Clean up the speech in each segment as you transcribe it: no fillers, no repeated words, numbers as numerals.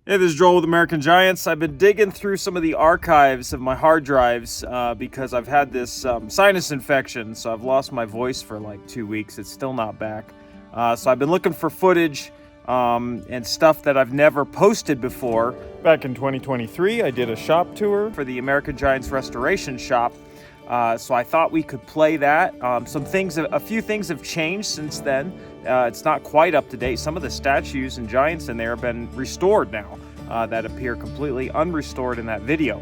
Hey, this is Joel with American Giants. I've been digging through some of the archives of my hard drives because I've had this sinus infection, so I've lost my voice for like 2 weeks. It's still not back. So I've been looking for footage and stuff that I've never posted before. Back in 2023, I did a shop tour for the American Giants Restoration Shop. So I thought we could play that. A few things have changed since then. It's not quite up to date. Some of the statues and giants in there have been restored now that appear completely unrestored in that video.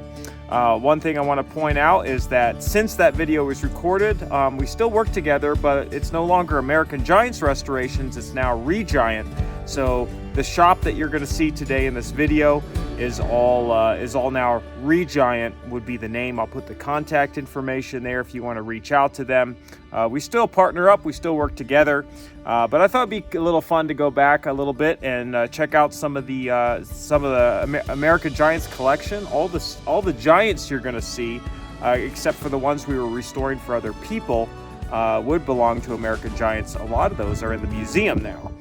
One thing I want to point out is that since that video was recorded, we still work together, but it's no longer American Giants Restorations, it's now Re-Giant. So the shop that you're going to see today in this video is all now Re-Giant would be the name. I'll put the contact information there if you want to reach out to them. We still partner up, we still work together, but I thought it'd be a little fun to go back a little bit and check out some of the American Giants collection. All the Giants you're going to see, except for the ones we were restoring for other people, would belong to American Giants. A lot of those are in the museum now,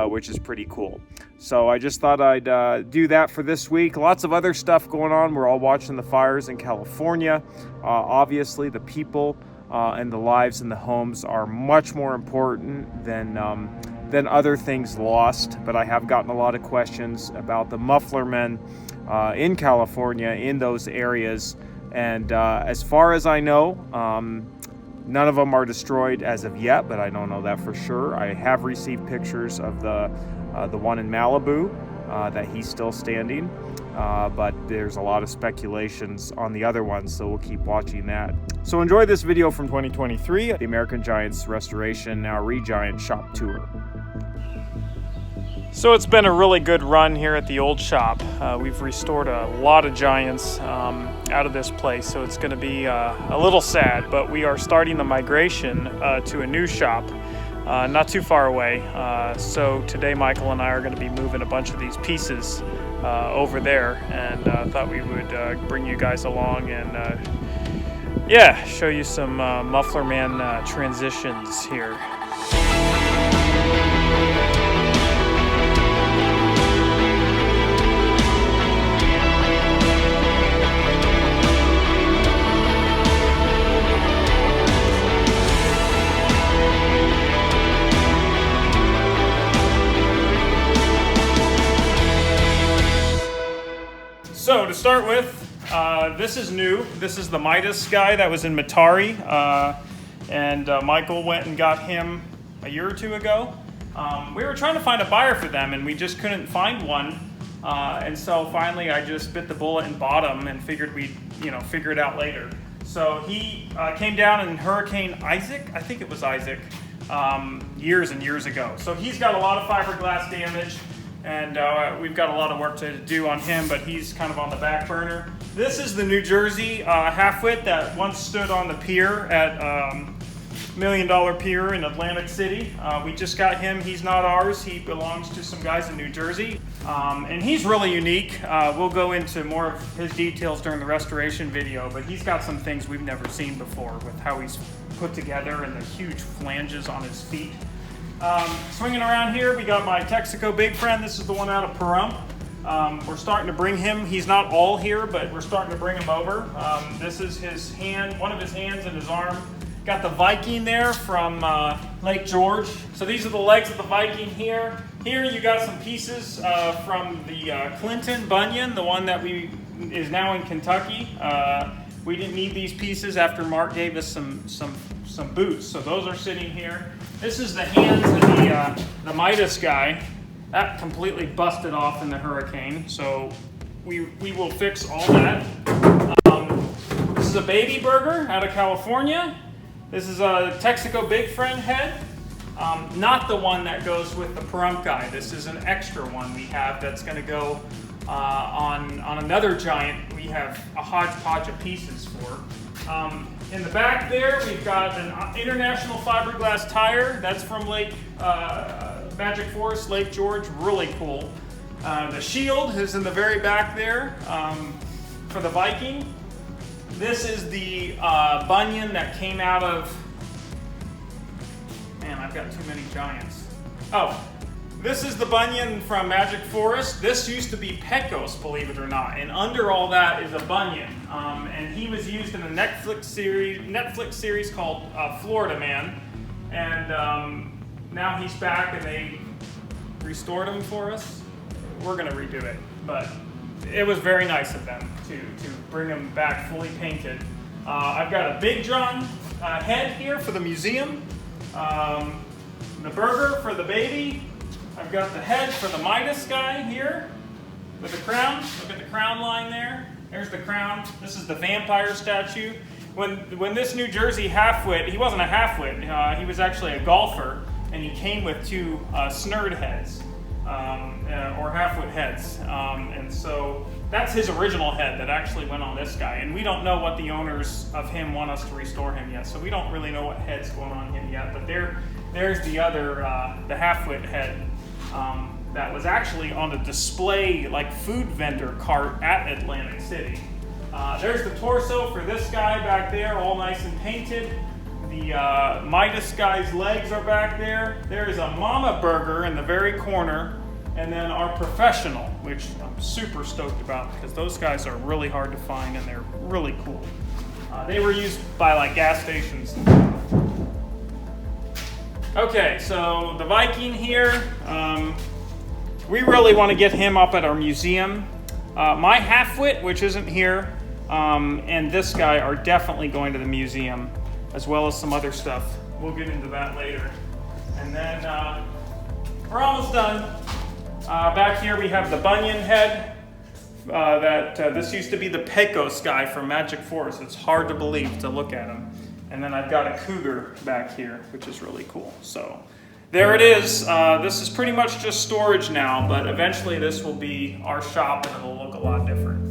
which is pretty cool. So I just thought I'd do that for this week. Lots of other stuff going on. We're all watching the fires in California. Obviously, the people and the lives and the homes are much more important than other things lost. But I have gotten a lot of questions about the Muffler men in California, in those areas. And as far as I know, none of them are destroyed as of yet, but I don't know that for sure. I have received pictures of the one in Malibu, that he's still standing, but there's a lot of speculations on the other ones, so we'll keep watching that. So enjoy this video from 2023, the American Giants Restoration, now Re-Giant Shop Tour. So it's been a really good run here at the old shop. We've restored a lot of Giants out of this place, so it's going to be a little sad, but we are starting the migration to a new shop not too far away. So today Michael and I are going to be moving a bunch of these pieces over there, and thought we would bring you guys along and show you some Muffler Man transitions here. So to start with, this is new. This is the Midas guy that was in Matari, and Michael went and got him a year or two ago. We were trying to find a buyer for them, and we just couldn't find one. And so finally, I just bit the bullet and bought him, and figured we'd figure it out later. So he came down in Hurricane Isaac, I think it was Isaac, years and years ago. So he's got a lot of fiberglass damage. And we've got a lot of work to do on him, but he's kind of on the back burner. This is the New Jersey half-wit that once stood on the pier at $1 Million Pier in Atlantic City. We just got him. He's not ours. He belongs to some guys in New Jersey. And he's really unique. We'll go into more of his details during the restoration video, but he's got some things we've never seen before with how he's put together and the huge flanges on his feet. Swinging around here, we got my Texaco big friend. This is the one out of Pahrump. We're starting to bring him. He's not all here, but we're starting to bring him over. This is his hand, one of his hands and his arm. Got the Viking there from Lake George. So these are the legs of the Viking here. Here you got some pieces from the Clinton Bunyan, the one that is now in Kentucky. We didn't need these pieces after Mark gave us some boots, so those are sitting here. This is the hands of the Midas guy. That completely busted off in the hurricane, so we will fix all that. This is a baby burger out of California. This is a Texaco Big Friend head. Not the one that goes with the Pahrump guy. This is an extra one we have that's going to go on another Giant we have a hodgepodge of pieces for. In the back there, we've got an International fiberglass tire. That's from Lake Magic Forest, Lake George. Really cool. The shield is in the very back there for the Viking. This is the Bunyan that came out of... Man, I've got too many Giants. Oh, This is the Bunyan from Magic Forest. This used to be Pecos, believe it or not, and under all that is a Bunyan. And he was used in a Netflix series called Florida Man, and now he's back, and they restored him for us. We're gonna redo it, but it was very nice of them to bring him back fully painted. I've got a big drum head here for the museum, the burger for the baby. I've got the head for the Midas guy here with the crown. Look at the crown line there. There's the crown. This is the vampire statue. When this New Jersey halfwit, he wasn't a halfwit, he was actually a golfer, and he came with two snurd heads, or halfwit heads. And so that's his original head that actually went on this guy. And we don't know what the owners of him want us to restore him yet, so we don't really know what head's going on him yet. But there's the other, the halfwit head. That was actually on a display, like food vendor cart at Atlantic City. There's the torso for this guy back there, all nice and painted. The Midas guy's legs are back there. There's a Mama Burger in the very corner, and then our professional, which I'm super stoked about because those guys are really hard to find and they're really cool. They were used by like gas stations. Okay, so the Viking here, we really want to get him up at our museum. My halfwit, which isn't here, and this guy are definitely going to the museum, as well as some other stuff. We'll get into that later. And then we're almost done. Back here we have the Bunyan head. This used to be the Pecos guy from Magic Forest. It's hard to believe to look at him. And then I've got a cougar back here, which is really cool. So there it is. This is pretty much just storage now, but eventually this will be our shop and it'll look a lot different.